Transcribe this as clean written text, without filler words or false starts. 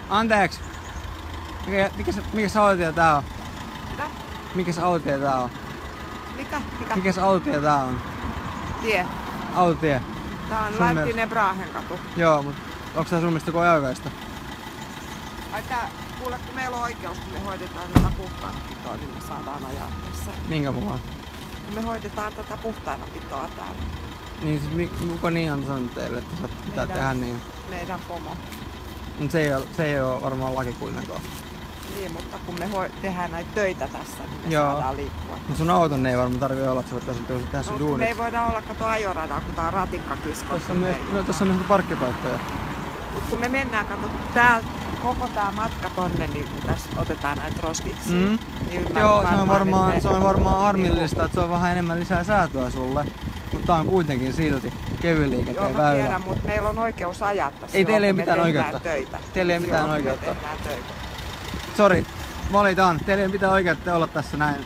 Anteeksi. Mikäs autotie tää on? Mitä? Mikäs autotie tää on? Mikä? Mikäs autotie tää on? Tie. Autotie. Tää on Lähtinen Brahenkatu. Joo, mut onks tää sun mielestä koko aikaista? Ai tää, kuule kun meillä on oikeus, kun me hoidetaan tätä puhtaanapitoa, niin me saadaan ajaa tässä. Minkä mukaan? Me hoidetaan tätä puhtaanapitoa täällä. Niin siis kuka niin on sanonut teille, että sä pitää tehdä niin? Meidän pomo. Mut se ei oo varmaan laki kuitenkaan. Niin, mutta kun me tehdään näitä töitä tässä, niin me Joo. saadaan liikkua. Mut sun auton ei varmaan tarvii olla, että sä voit tehdä sun No, duunit. me ei voida olla kato ajoradalla, kun tää on ratikkakisko. Tossa on myös parkkipaikkoja. Mut kun me mennään, kato täältä koko tää matka tonne, niin tässä otetaan näitä roskiksi. Mm. Niin Joo, se on varmaan harmillista, että se on vähän enemmän lisää säätöä sulle. Mutta tää on kuitenkin silti kevyen liikenteen Joo, mä väylä. tiedän, mutta meillä on oikeus ajaa tässä. Ei teillä ei kun me mitään tehdään oikeutta. Töitä. Teillä ei mitään Joo, oikeutta. Me tehdään töitä. Sori, valitaan. Teillä ei mitään oikeutta olla tässä näin.